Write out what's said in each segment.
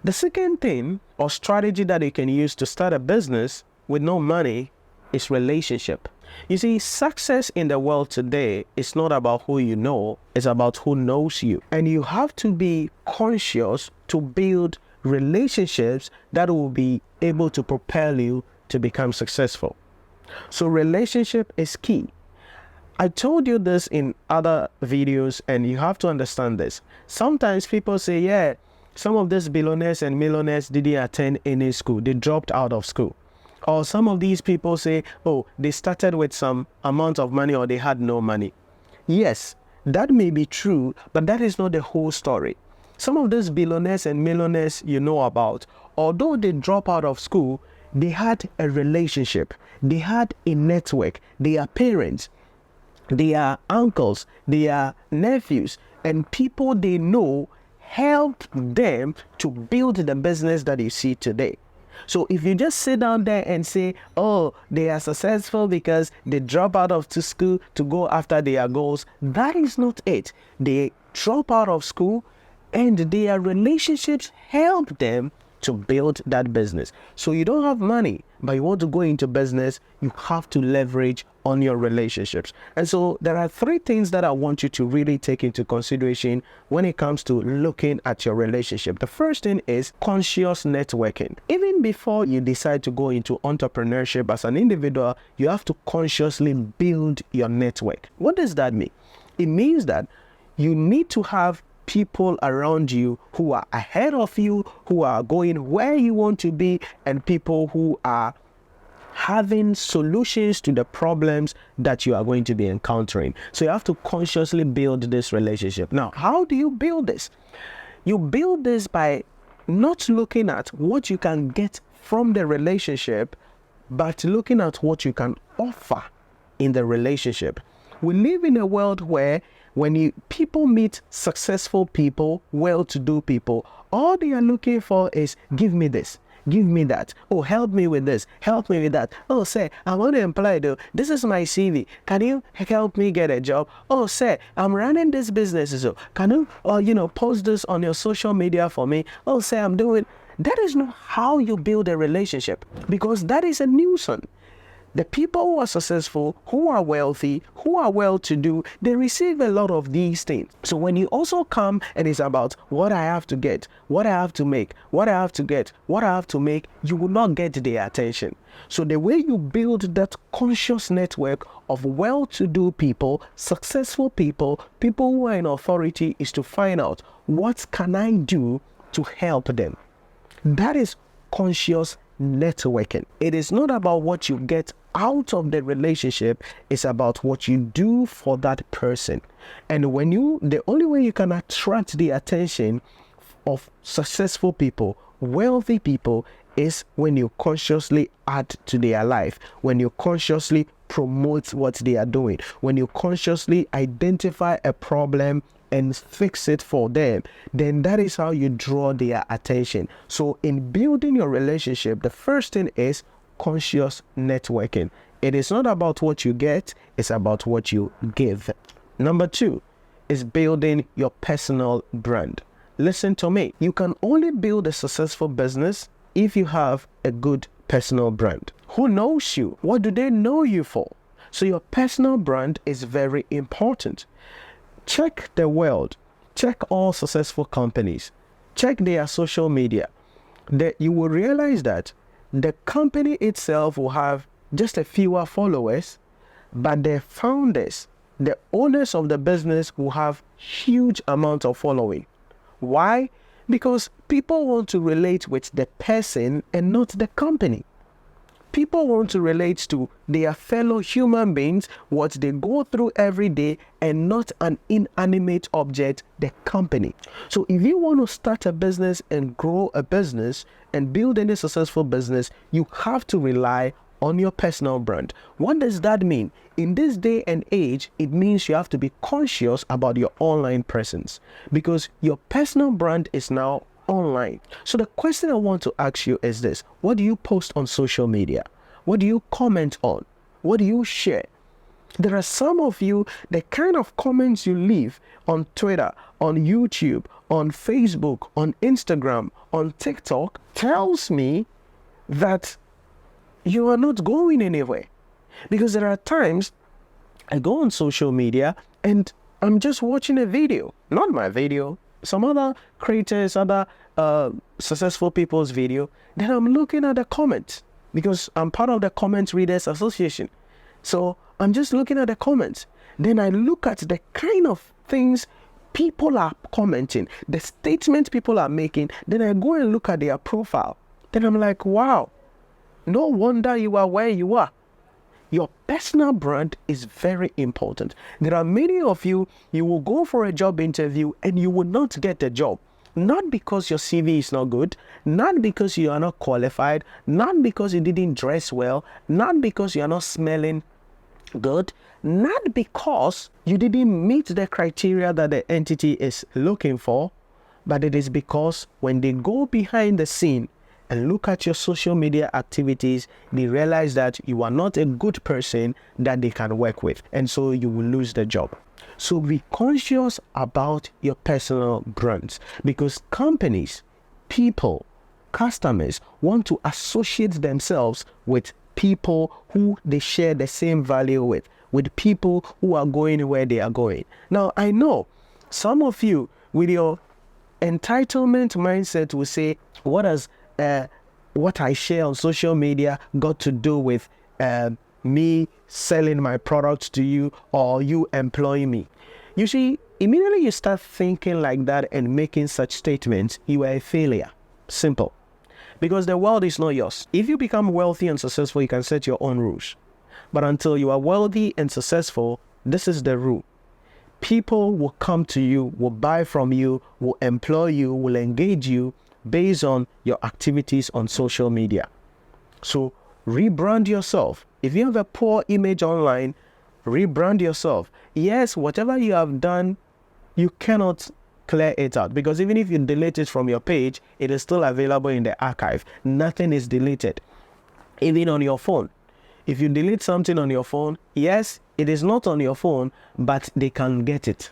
The second thing or strategy that you can use to start a business with no money is relationship. You see, success in the world today is not about who you know, it's about who knows you. And you have to be conscious to build relationships that will be able to propel you to become successful. So relationship is key. I told you this in other videos, and you have to understand this. Sometimes people say, yeah, some of these billionaires and millionaires didn't attend any school. They dropped out of school. Or some of these people say, oh, they started with some amount of money or they had no money. Yes, that may be true, but that is not the whole story. Some of these billionaires and millionaires you know about, although they drop out of school, they had a relationship. They had a network. Their parents, their uncles, their nephews, and people they know helped them to build the business that you see today. So if you just sit down there and say, oh, they are successful because they drop out of school to go after their goals, that is not it. They drop out of school and their relationships help them to build that business. So you don't have money, but you want to go into business, you have to leverage on your relationships. And so there are three things that I want you to really take into consideration when it comes to looking at your relationship. The first thing is conscious networking. Even before you decide to go into entrepreneurship as an individual, you have to consciously build your network. What does that mean? It means that you need to have people around you who are ahead of you, who are going where you want to be, and people who are having solutions to the problems that you are going to be encountering. So you have to consciously build this relationship. Now, how do you build this? You build this by not looking at what you can get from the relationship, but looking at what you can offer in the relationship. We live in a world where when people meet successful people, well-to-do people, all they are looking for is, give me this, give me that. Oh, help me with this, help me with that. Oh, sir, I'm unemployed though. This is my CV. Can you help me get a job? Oh, sir, I'm running this business. So can you, post this on your social media for me? Oh, sir, I'm doing. That is not how you build a relationship, because that is a nuisance. The people who are successful, who are wealthy, who are well-to-do, they receive a lot of these things. So when you also come and it's about what I have to get, what I have to make, what I have to get, what I have to make, you will not get their attention. So the way you build that conscious network of well-to-do people, successful people, people who are in authority, is to find out, what can I do to help them? That is conscious networking. It is not about what you get out of the relationship, it's about what you do for that person. And the only way you can attract the attention of successful people, wealthy people, is when you consciously add to their life, when you consciously promote what they are doing, when you consciously identify a problem and fix it for them, then that is how you draw their attention. So in building your relationship, the first thing is conscious networking. It is not about what you get, it's about what you give. Number two is building your personal brand. Listen to me. You can only build a successful business if you have a good personal brand. Who knows you? What do they know you for? So your personal brand is very important. Check the world. Check all successful companies. Check their social media. You will realize that the company itself will have just a fewer followers, but the founders, the owners of the business, will have huge amount of following. Why? Because people want to relate with the person and not the company. People want to relate to their fellow human beings, what they go through every day, and not an inanimate object, the company. So if you want to start a business and grow a business and build any successful business, you have to rely on your personal brand. What does that mean? In this day and age, it means you have to be conscious about your online presence, because your personal brand is now online. So the question I want to ask you is this: what do you post on social media? What do you comment on? What do you share? There are some of you, the kind of comments you leave on Twitter, on YouTube, on Facebook, on Instagram, on TikTok tells me that you are not going anywhere. Because there are times I go on social media and I'm just watching a video, not my video, some other creators, other successful people's video. Then I'm looking at the comments because I'm part of the Comment Readers Association. So I'm just looking at the comments. Then I look at the kind of things people are commenting, the statements people are making. Then I go and look at their profile. Then I'm like, wow, no wonder you are where you are. Your personal brand is very important. There are many of you, you will go for a job interview and you will not get the job. Not because your CV is not good, not because you are not qualified, not because you didn't dress well, not because you are not smelling good, not because you didn't meet the criteria that the entity is looking for, but it is because when they go behind the scene and look at your social media activities, they realize that you are not a good person that they can work with, and so you will lose the job. So be conscious about your personal brands, because companies, people, customers want to associate themselves with people who they share the same value with people who are going where they are going. Now, I know some of you with your entitlement mindset will say, what has what I share on social media got to do with me selling my products to you or you employing me? You see, immediately you start thinking like that and making such statements, you are a failure. Simple. Because the world is not yours. If you become wealthy and successful, you can set your own rules. But until you are wealthy and successful, this is the rule. People will come to you, will buy from you, will employ you, will engage you based on your activities on social media. So rebrand yourself. If you have a poor image online, rebrand yourself. Yes, whatever you have done, you cannot clear it out, because even if you delete it from your page, it is still available in the archive. Nothing is deleted. Even on your phone, if you delete something on your phone, yes, it is not on your phone, but they can get it.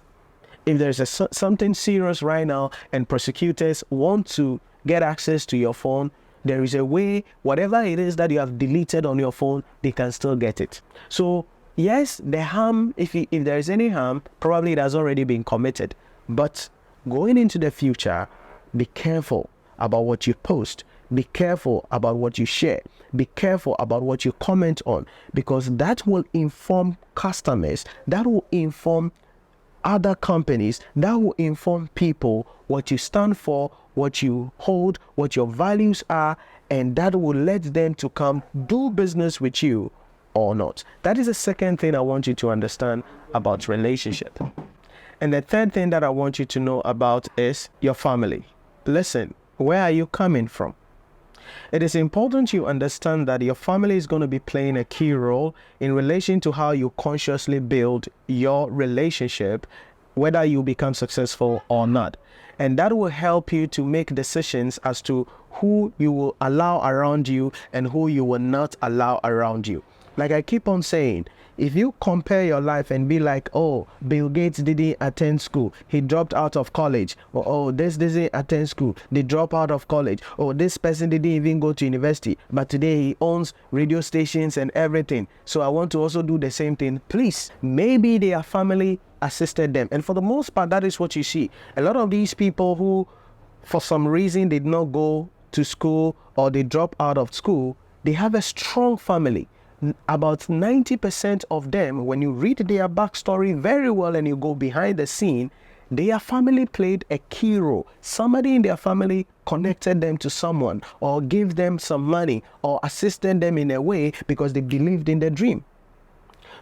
If there's something serious right now and prosecutors want to get access to your phone, there is a way, whatever it is that you have deleted on your phone, they can still get it. So yes, the harm, if there is any harm, probably it has already been committed. But going into the future, be careful about what you post. Be careful about what you share. Be careful about what you comment on, because that will inform customers, that will inform other companies, that will inform people what you stand for, what you hold, what your values are, and that will let them to come do business with you or not. That is the second thing I want you to understand about relationship. And the third thing that I want you to know about is your family. Listen, where are you coming from? It is important you understand that your family is going to be playing a key role in relation to how you consciously build your relationship, whether you become successful or not. And that will help you to make decisions as to who you will allow around you and who you will not allow around you. Like I keep on saying, if you compare your life and be like, oh, Bill Gates didn't attend school, he dropped out of college, or oh, this didn't attend school, they drop out of college, or this person didn't even go to university, but today he owns radio stations and everything, so I want to also do the same thing. Please, maybe their family assisted them, and for the most part, that is what you see. A lot of these people who, for some reason, did not go to school or they drop out of school, they have a strong family. About 90% of them, when you read their backstory very well and you go behind the scene, their family played a key role. Somebody in their family connected them to someone or gave them some money or assisted them in a way because they believed in the dream.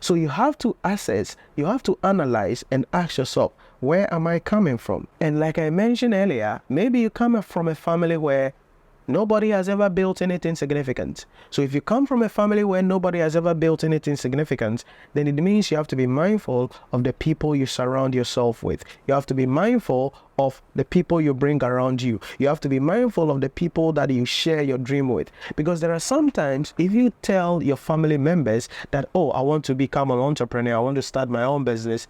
So you have to assess, you have to analyze and ask yourself, where am I coming from? And like I mentioned earlier, maybe you come from a family where nobody has ever built anything significant. So if you come from a family where nobody has ever built anything significant, then it means you have to be mindful of the people you surround yourself with. You have to be mindful of the people you bring around you. You have to be mindful of the people that you share your dream with. Because there are sometimes, if you tell your family members that, oh, I want to become an entrepreneur, I want to start my own business,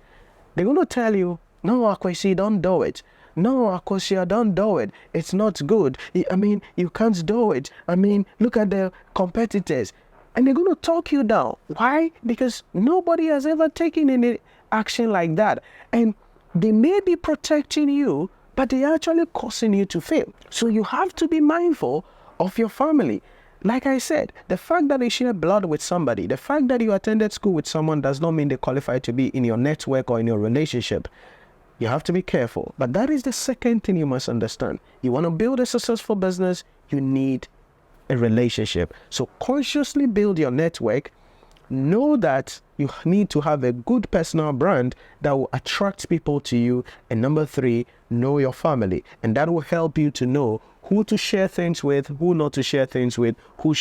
they're going to tell you, no, Akwesi, don't do it. No, Akosia, don't do it. It's not good. I mean, you can't do it. I mean, look at the competitors. And they're going to talk you down. Why? Because nobody has ever taken any action like that. And they may be protecting you, but they're actually causing you to fail. So you have to be mindful of your family. Like I said, the fact that you share blood with somebody, the fact that you attended school with someone does not mean they qualify to be in your network or in your relationship. You have to be careful. But that is the second thing you must understand. You want to build a successful business, you need a relationship. So consciously build your network. Know that you need to have a good personal brand that will attract people to you. And number 3, know your family. And that will help you to know who to share things with, who not to share things with, who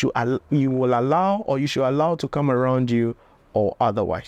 you will allow or you should allow to come around you or otherwise.